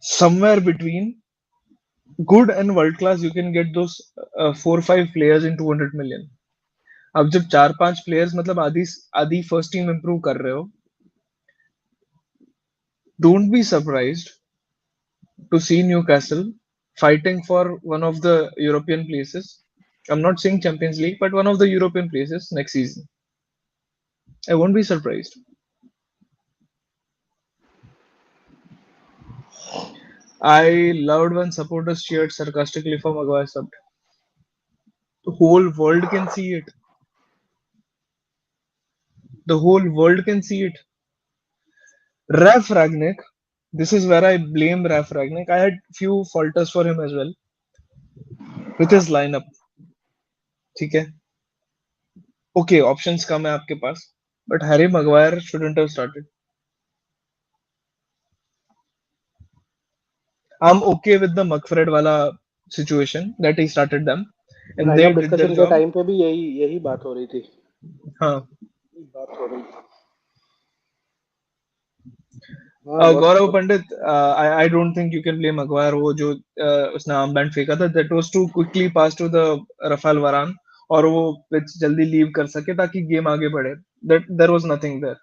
somewhere between good and world class you can get those 4 5 players in 200 million। अब जब 4 5 players मतलब आधी आधी फर्स्ट टीम इंप्रूव कर रहे हो, don't be surprised to see Newcastle fighting for one of the European places. I'm not saying Champions League, but one of the European places next season. I won't be surprised. I loved when supporters cheered sarcastically for Maguire sub. The whole world can see it. The whole world can see it. Raf Ragnick, this is where I blame Raf Ragnick. I had few falters for him as well with his lineup. ठीक है, okay, options कम है आपके पास, but Harry Maguire shouldn't have started. I'm okay with the McFred wala situation that he started them and they lineup did their discussion के job. Time पे भी यही यही बात हो रही थी। हाँ, बात हो रही थी। हाँ बहुत गौरव बहुत। पंडित, I don't think you can blame Maguire। वो जो उसने आर्म बैंड फेंका था, that was to quickly pass to the Rafael Varane और वो पिच जल्दी लीव कर सके ताकि गेम आगे बढ़े। That there was nothing there.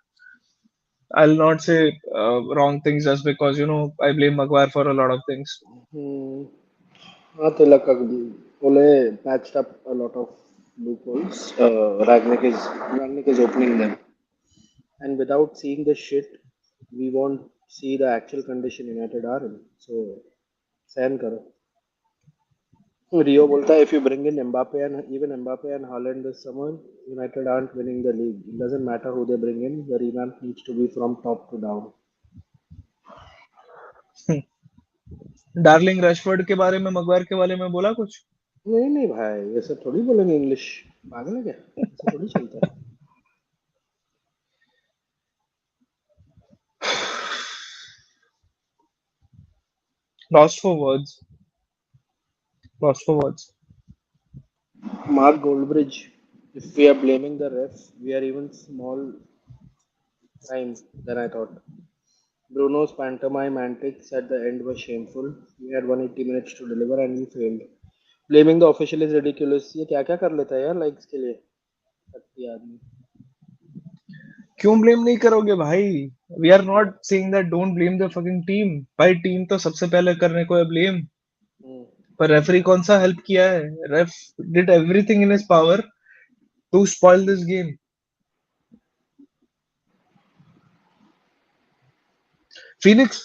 I'll not say wrong things just because I blame Maguire for a lot of things. हम्म, हाँ तिलक का बोले patched up a lot of loopholes. Ragnick is opening them, and without seeing the shit, we won't see the actual condition United are in. So सहन करो। रियो बोलता है if you bring in Mbappe and even Mbappe and Haaland this summer, United aren't winning the league. It doesn't matter who they bring in. The revamp needs to be from top to down. Darling Rashford के बारे में, Maguire के बारे में बोला कुछ? नहीं नहीं भाई, ये सब थोड़ी बोलेंगे इंग्लिश। पागल है क्या? ऐसे थोड़ी चलता है। Lost for words. Lost for words. Mark Goldbridge, if we are blaming the ref, we are even small crime than I thought. Bruno's pantomime antics at the end were shameful. We had 180 minutes to deliver and we failed. Blaming the official is ridiculous. ये क्या क्या कर लेता है यार likes के लिए, सकती आदमी। क्यों ब्लेम नहीं करोगे भाई? We are not saying that don't blame the fucking team. भाई, टीम तो सबसे पहले करने को है ब्लेम। हम्म, पर रेफरी कौन सा हेल्प किया है? Ref did everything in his power to spoil this game. Phoenix,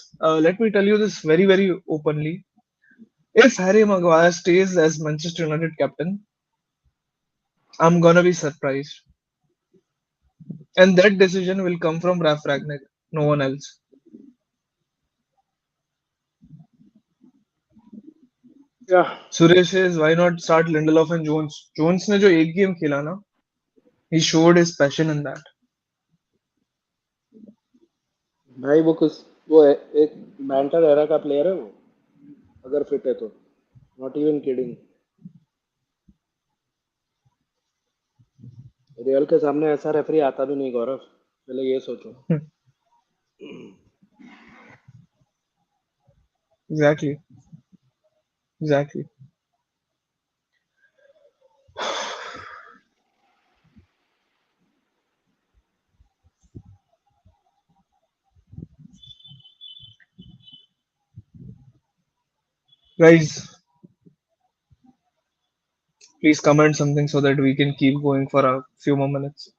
let me tell you this very very openly. If Harry Maguire stays as Manchester United captain, I'm gonna be surprised, and that decision will come from Raf Ragnick, no one else. yeah, Suresh says, why not start Lindelof and Jones? Jones ने जो एक game खेला ना, he showed his passion in that. भाई वो कुछ वो एक मेंटर एरा का प्लेयर है वो, अगर फिट है तो। Not even kidding. रियल के सामने ऐसा रेफरी आता भी नहीं गौरव, पहले ये सोचो। Exactly, exactly. Guys, please comment something so that we can keep going for a few more minutes.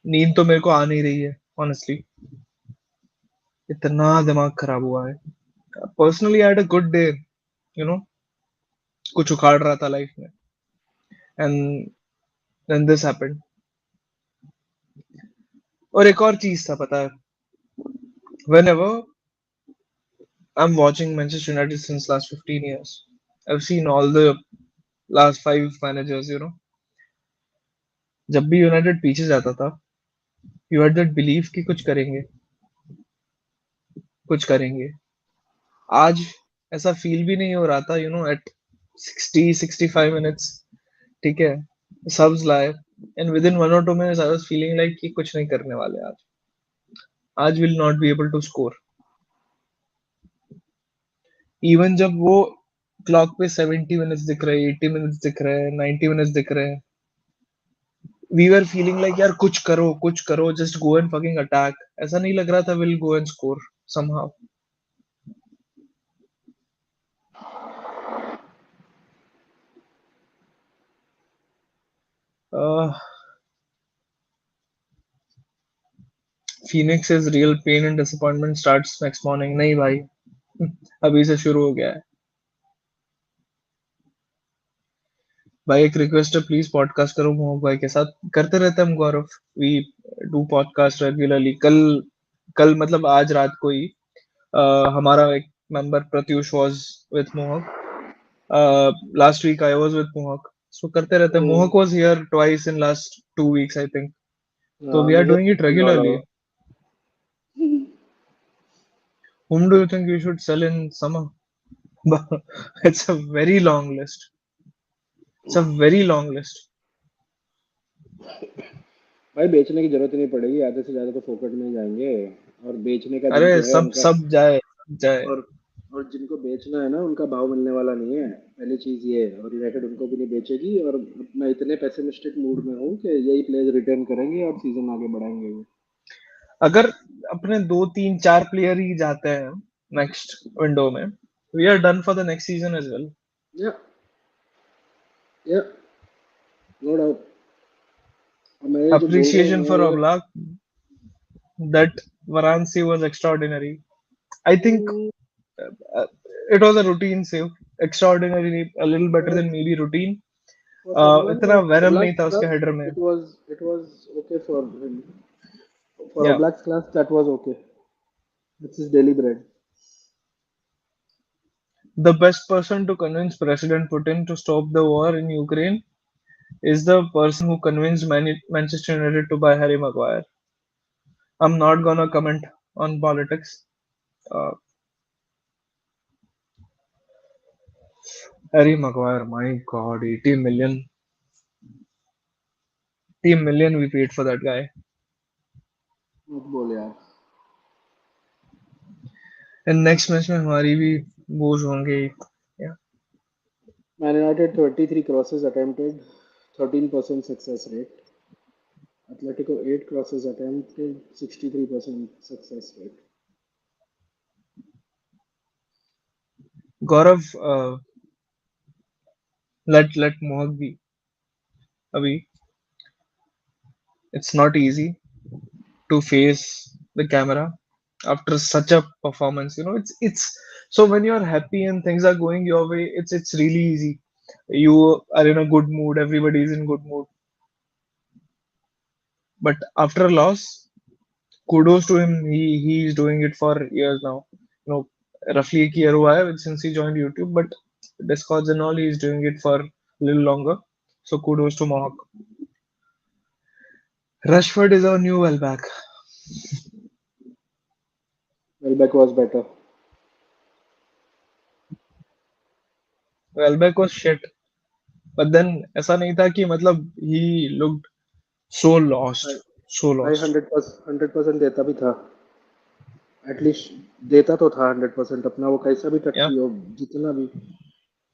नींद तो मेरे को आ नहीं रही है, honestly. इतना दिमाग खराब हुआ है. Personally, I had a good day, you know, कुछ उखाड़ रहा था लाइफ में, and then this happened. और एक और चीज था पता है, whenever I'm watching Manchester United since last 15 years, I've seen all the last five managers, you know, जब भी यूनाइटेड पीछे जाता था, यू हैड दैट बिलीफ कि कुछ करेंगे, कुछ करेंगे. आज ऐसा फील भी नहीं हो रहा था, यू नो, एट 60-65 मिनट्स, ठीक है, सब्स लाए, and within 1 or 2 minutes I was feeling like कि कुछ नहीं करने वाले आज. आज will not be able to score. Even जब वो क्लॉक पे 70 मिनट्स दिख रहे हैं, 80 मिनट्स दिख रहे हैं, 90 मिनट्स दिख रहे हैं, वी वर फीलिंग लाइक यार कुछ करो, just go and fucking attack. ऐसा नहीं लग रहा था will go and score somehow. Phoenix is real pain and disappointment starts next morning. नहीं भाई, अभी से शुरू हो गया है. भाई एक रिक्वेस्ट है, प्लीज पॉडकास्ट करो मोहक भाई के साथ. करते रहते हम Gaurav. We do podcast regularly. कल कल मतलब आज रात को ही हमारा एक member Pratyush was with Mohak. Last week I was with Mohak. So करते रहते हैं. Mohak was here twice in last 2 weeks I think. तो हाँ, वी आर मुझे डूइंग इट पसंद आ रेगुलरली. रहा Whom do you think we should sell in summer? It's a very long list. It's a very long list. भाई, बेचने की जरूरत ही नहीं पड़ेगी, आधे से ज्यादा तो फोकट में ही जाएंगे। और बेचने का अरे जिनको है सब उनका, सब जाए, सब जाए. और और जिनको बेचना है ना उनका भाव मिलने वाला नहीं है, पहली चीज ये है। और यूनाइटेड उनको भी नहीं बेचेगी, और मैं इतने पेसिमिस्टिक मूड में हूँ कि यही प्लेयर्स रिटर्न करेंगे और सीजन आगे बढ़ाएंगे वो। अगर अपने 2 3 4 प्लेयर ही जाते हैं नेक्स्ट विंडो में, we are done for the next season as well. Yeah yeah no doubt. और मैं ये जो बोल रहा हूँ, Appreciation मैं for ये Oblak, that Varanasi was extraordinary. I think it was a routine save. Extraordinary, a little better for than maybe routine. For someone इतना लाइक venom नहीं Oblak's था उसके class, हेडर में. it was okay for him. For Yeah. Oblak's class, that was okay. This is daily bread. The best person to convince President Putin to stop the war in Ukraine is the person who convinced Manchester United to buy Harry Maguire. I'm not gonna comment on politics. Uh, Harry Maguire, my God, 80 million, 80 million we paid for that guy. मत बोल यार। And next match में हमारी भी बोझ होंगे. Yeah. Man United 23 crosses attempted, 13% success rate. Atletico 8 crosses attempted, 63% success rate. Gaurav, let Mohak be. अभी it's not easy to face the camera after such a performance. You know, it's so when you're happy and things are going your way, it's really easy. You are in a good mood. Everybody is in good mood. But after a loss, kudos to him. He's doing it for years now. You know, roughly एक year हुआ है since he joined YouTube. But Discords and all, he's doing it for a little longer. So kudos to Mohawk. Rashford is our new well-back. Welbeck was better. Welbeck was shit. But then ऐसा नहीं था कि मतलब he looked So lost. भाई So भाई lost. 100% देता भी था, एटलीस्ट देता तो था 100% अपना, वो कैसा भी Yeah. टट्टी हो, जितना भी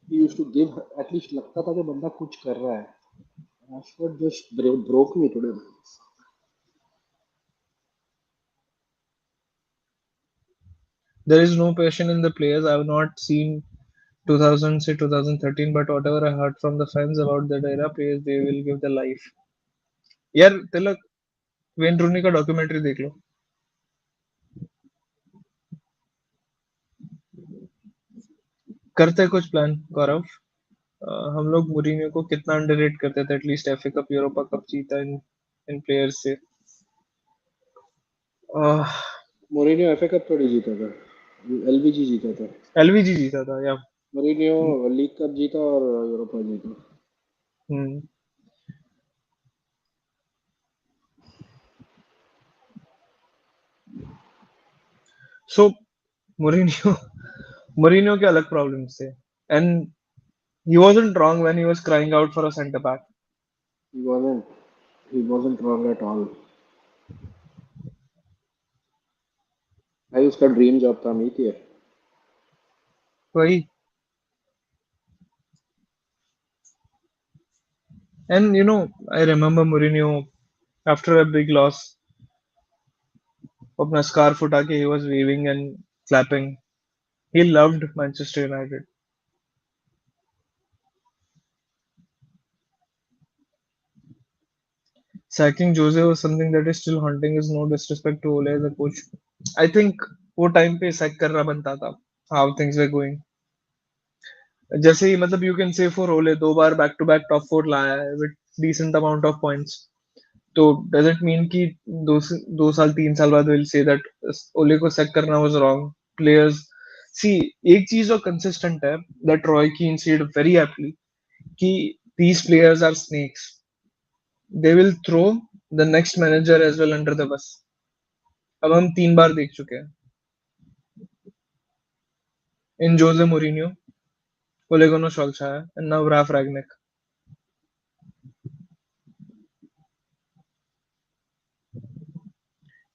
he used to give, at least लगता था कि बंदा कुछ कर रहा है. Rashford just broke me today. There is no passion in the players. I have not seen 2000 say 2013, but whatever I heard from the fans about that era, players they will give the life. यार तिलक when रूनी का documentary देख लो. करते हैं कुछ plan गौरव. हम लोग मुरीनियो को कितना अंडररेट करते थे. At least FA cup Europa cup जीता इन इन प्लेयर्स से. मोरिनियो एफए कप थोड़ी जीता था, एलबीजी जीता था. एलवीजी जीता था या. मोरिनियो लीग कप जीता और यूरोपा जीता. हम्म. सो मुरीनियो मुरीनियो के अलग प्रॉब्लम्स थे. And he wasn't wrong when he was crying out for a centre back. He wasn't. He wasn't wrong at all. भाई उसका ड्रीम जॉब था, अमित ये. वही. And I remember Mourinho after a big loss, अपना scarf उठा के he was waving and clapping. He loved Manchester United. Sacking Jose was something that is still haunting is no disrespect to Ole as a coach. I think वो time पे sack करना बनता था. How things were going. जैसे ही मतलब you can say for Ole 2 bar back to back top 4 लाया है with decent amount of points. तो does it mean कि 2 साल 3 साल बाद will say that ओले को सेक करना was wrong. Players see एक चीज जो consistent है that Roy Keane said very aptly कि these players are snakes. They will throw the next manager as well under the bus. अब हम 3 बार देख चुके हैं. In Jose Mourinho, Ole Gunnar Solskjaer, and now Ralf Ragnick.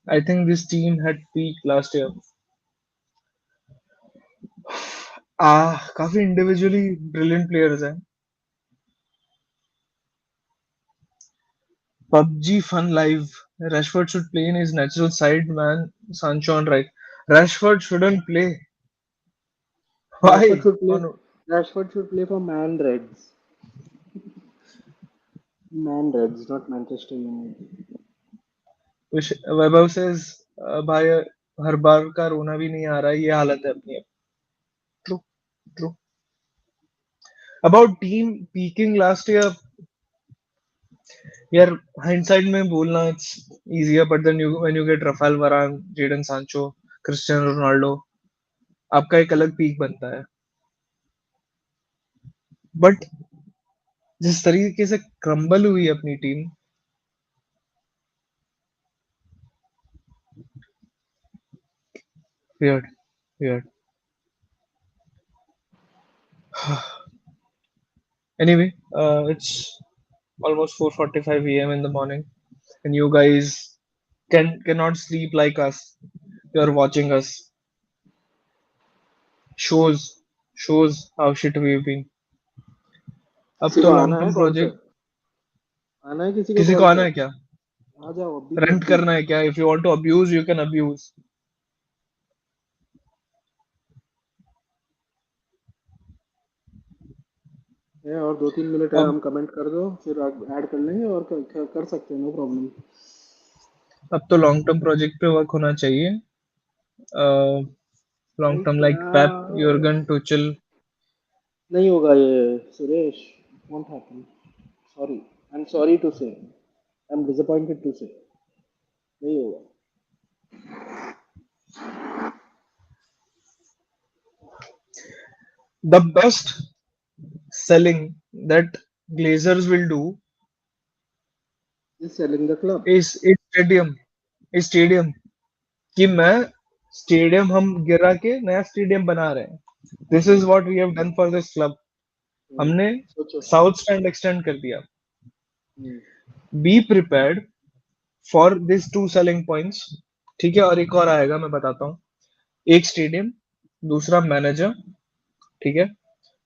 I think this team had peaked last year. काफी individually brilliant players हैं. PUBG Fun Live. Rashford should play in his natural side, man. Sancho on right. Rashford shouldn't play. Rashford Why? should play. On Rashford should play for Man Reds. Man Reds, not Manchester United. which Webber says, भाई हर बार का रोना भी नहीं आ रहा है. ये हालत है अपनी अब. True, true. About team peaking last year, यार hindsight में बोलना it's easier, but then when you get Rafael Varane, Jadon Sancho, Cristiano Ronaldo, आपका एक अलग पीक बनता है. बट जिस तरीके से क्रम्बल हुई अपनी team, weird, weird. Anyway, it's almost 4:45 a.m. in the morning, and you guys cannot sleep like us. You're watching us. Shows how shit we've been. अब किसी तो को लॉन्ग आना है टर्म कॉल पे? प्रोजेक्ट. आना है किसी को किसी को कॉल आना पे? है क्या? आ जाओ अभी के रेंट अभी. करना है क्या? If you want to abuse you can abuse. है और 2-3 मिनट है, अब हम कमेंट कर दो फिर ऐड कर लेंगे और कर सकते हैं, नो प्रॉब्लम. अब तो लॉन्ग टर्म प्रोजेक्ट पे वर्क होना चाहिए. भाई लॉन्ग टर्म लाइक क्या? Pep, Jurgen, Tuchel. नहीं होगा ये सुरेश. Won't happen. Sorry. I am sorry to say, I am disappointed to से. नहीं होगा. The best selling that Glazers will do is selling the club. is stadium कि मैं स्टेडियम हम गिरा के नया स्टेडियम बना रहे हैं. This is what we have done for this club. हमने सोचो. साउथ स्टैंड एक्सटेंड कर दिया. Be prepared for this two selling points. ठीक है, और एक और आएगा, मैं बताता हूँ। एक स्टेडियम, दूसरा मैनेजर। ठीक है,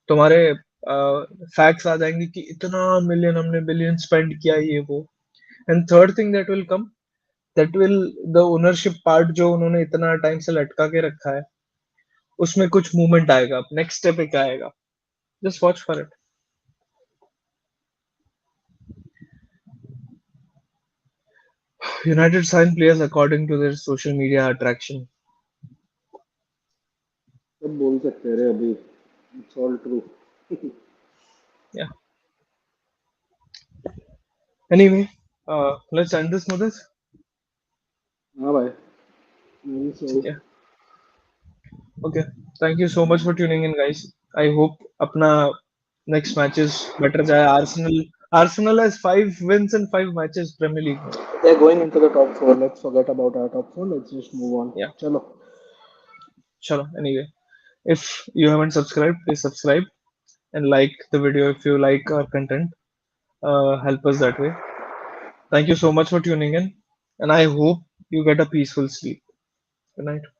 तुम्हारे फैक्ट्स आ जाएंगे कि इतना मिलियन हमने बिलियन स्पेंड किया, ये वो। And third thing that will come, that will the ownership part जो उन्होंने इतना टाइम से लटका के रखा है, उसमें कुछ मूवमेंट आएगा, नेक्स्ट स्टेप एक आएगा। Just watch for it. United sign players according to their social media attraction. सब बोल सकते रहे अभी, it's all true. Yeah anyway, let's end this मोदिस। हाँ भाई, मेरी सो। ठीक है, okay, thank you so much for tuning in guys. I hope अपना नेक्स्ट मैचेस बेटर जाए। Arsenal Arsenal has 5 wins in 5 matches Premier League में। They're going into the top four. Let's forget about our top four. Let's just move on. या Chalo. चलो, anyway, if you haven't subscribed, please subscribe and like the video if you like our content. Help us that way. Thank you so much for tuning in, and I hope you get a peaceful sleep. Good night.